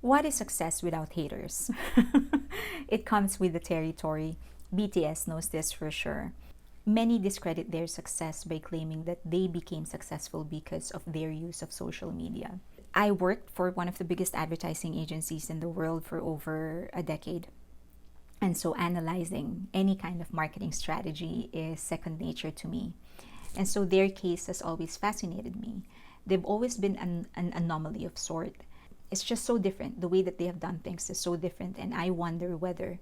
What is success without haters? It comes with the territory. BTS knows this for sure. Many discredit their success by claiming that they became successful because of their use of social media. I worked for one of the biggest advertising agencies in the world for over a decade. And so analyzing any kind of marketing strategy is second nature to me. And so their case has always fascinated me. They've always been an anomaly of sort. It's just so different. The way that they have done things is so different. And I wonder whether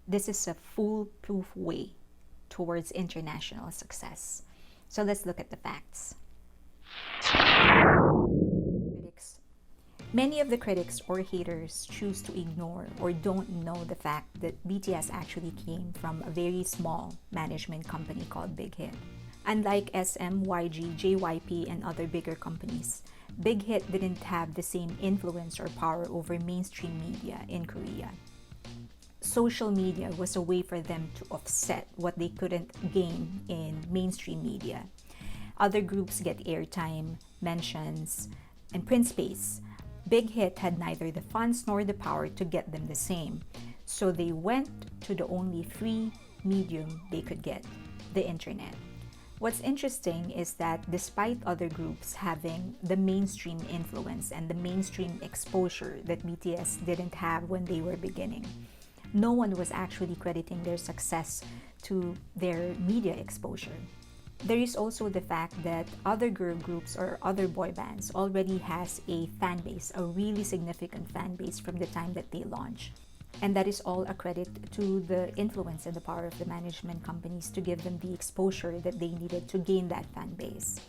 this is a foolproof way towards international success. So let's look at the facts. Critics. Many of the critics or haters choose to ignore or don't know the fact that BTS actually came from a very small management company called Big Hit. Unlike SM, YG, JYP, and other bigger companies, Big Hit didn't have the same influence or power over mainstream media in Korea. Social media was a way for them to offset what they couldn't gain in mainstream media. Other groups get airtime, mentions, and print space. Big Hit had neither the funds nor the power to get them the same, so they went to the only free medium they could get, the internet. What's interesting is that despite other groups having the mainstream influence and the mainstream exposure that BTS didn't have when they were beginning, no one was actually crediting their success to their media exposure. There is also the fact that other girl groups or other boy bands already has a fan base, a really significant fan base from the time that they launch. And that is all a credit to the influence and the power of the management companies to give them the exposure that they needed to gain that fan base.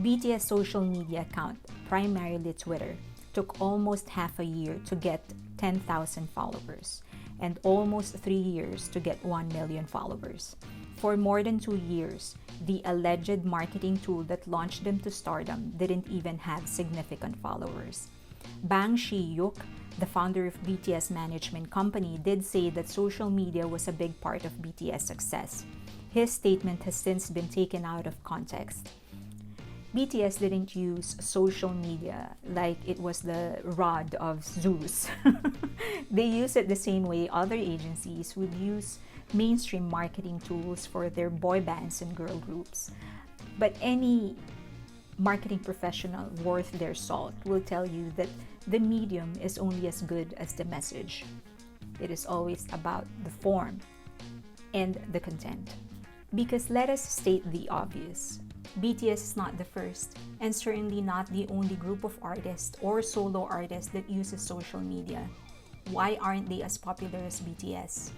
BTS social media account, primarily Twitter, took almost half a year to get 10,000 followers and almost 3 years to get 1 million followers. For more than 2 years, the alleged marketing tool that launched them to stardom didn't even have significant followers. Bang Shi-yuk, the founder of BTS management company, did say that social media was a big part of BTS success. His statement has since been taken out of context. BTS didn't use social media like it was the rod of Zeus. They use it the same way other agencies would use mainstream marketing tools for their boy bands and girl groups. But any marketing professional worth their salt will tell you that the medium is only as good as the message. It is always about the form and the content. Because let us state the obvious. BTS is not the first and certainly not the only group of artists or solo artists that uses social media. Why aren't they as popular as BTS?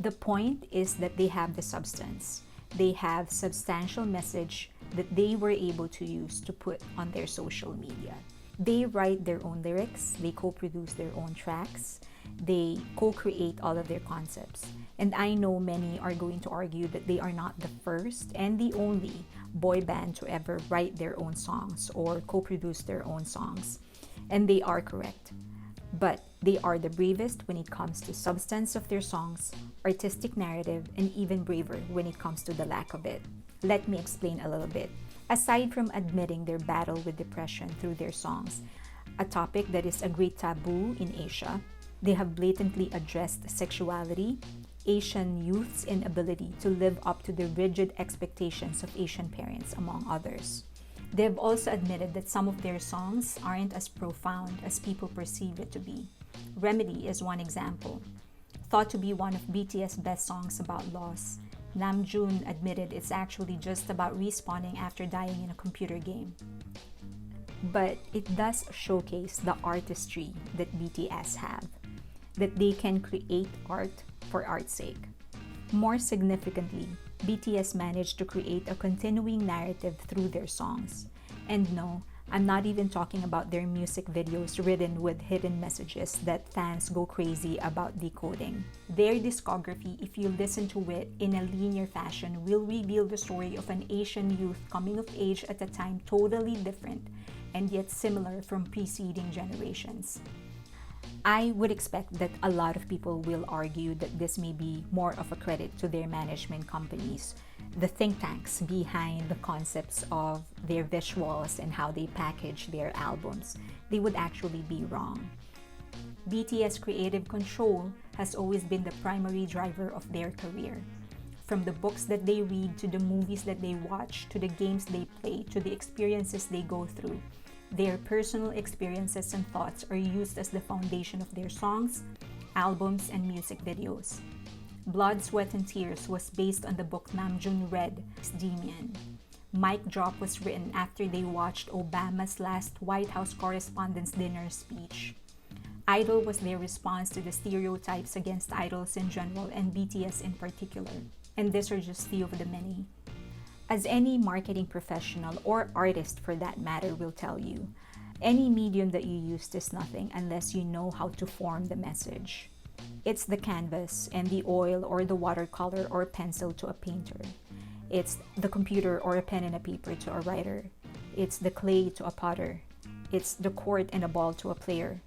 The point is that they have the substance. They have substantial message that they were able to use to put on their social media. They write their own lyrics, they co-produce their own tracks, they co-create all of their concepts. And I know many are going to argue that they are not the first and the only boy band to ever write their own songs or co-produce their own songs. And they are correct. But they are the bravest when it comes to substance of their songs, artistic narrative, and even braver when it comes to the lack of it. Let me explain a little bit. Aside from admitting their battle with depression through their songs, a topic that is a great taboo in Asia, they have blatantly addressed sexuality, Asian youth's inability to live up to the rigid expectations of Asian parents, among others. They've also admitted that some of their songs aren't as profound as people perceive it to be. Remedy is one example. Thought to be one of BTS' best songs about loss, Namjoon admitted it's actually just about respawning after dying in a computer game. But it does showcase the artistry that BTS have, that they can create art for art's sake. More significantly, BTS managed to create a continuing narrative through their songs. And no, I'm not even talking about their music videos ridden with hidden messages that fans go crazy about decoding. Their discography, if you listen to it in a linear fashion, will reveal the story of an Asian youth coming of age at a time totally different and yet similar from preceding generations. I would expect that a lot of people will argue that this may be more of a credit to their management companies, the think tanks behind the concepts of their visuals and how they package their albums. They would actually be wrong. BTS creative control has always been the primary driver of their career. From the books that they read, to the movies that they watch, to the games they play, to the experiences they go through, their personal experiences and thoughts are used as the foundation of their songs, albums, and music videos. Blood, Sweat, and Tears was based on the book Namjoon read, Demian. Mic Drop was written after they watched Obama's last White House Correspondents' Dinner speech. Idol was their response to the stereotypes against idols in general and BTS in particular. And these are just few of the many. As any marketing professional or artist for that matter will tell you, any medium that you use is nothing unless you know how to form the message. It's the canvas and the oil or the watercolor or pencil to a painter. It's the computer or a pen and a paper to a writer. It's the clay to a potter. It's the court and a ball to a player.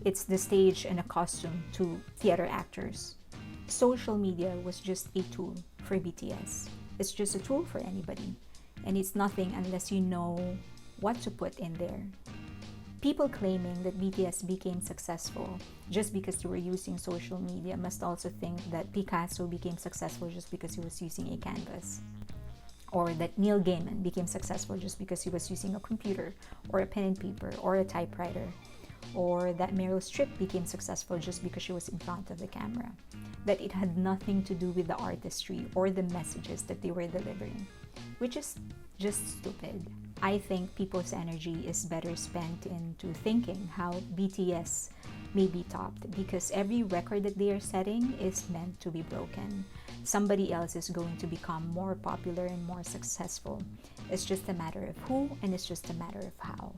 It's the stage and a costume to theater actors. Social media was just a tool for BTS. It's just a tool for anybody. And it's nothing unless you know what to put in there. People claiming that BTS became successful just because they were using social media must also think that Picasso became successful just because he was using a canvas. Or that Neil Gaiman became successful just because he was using a computer or a pen and paper or a typewriter. Or that Meryl Streep became successful just because she was in front of the camera. That it had nothing to do with the artistry or the messages that they were delivering, which is just stupid. I think people's energy is better spent into thinking how BTS may be topped, because every record that they are setting is meant to be broken. Somebody else is going to become more popular and more successful. It's just a matter of who, and it's just a matter of how.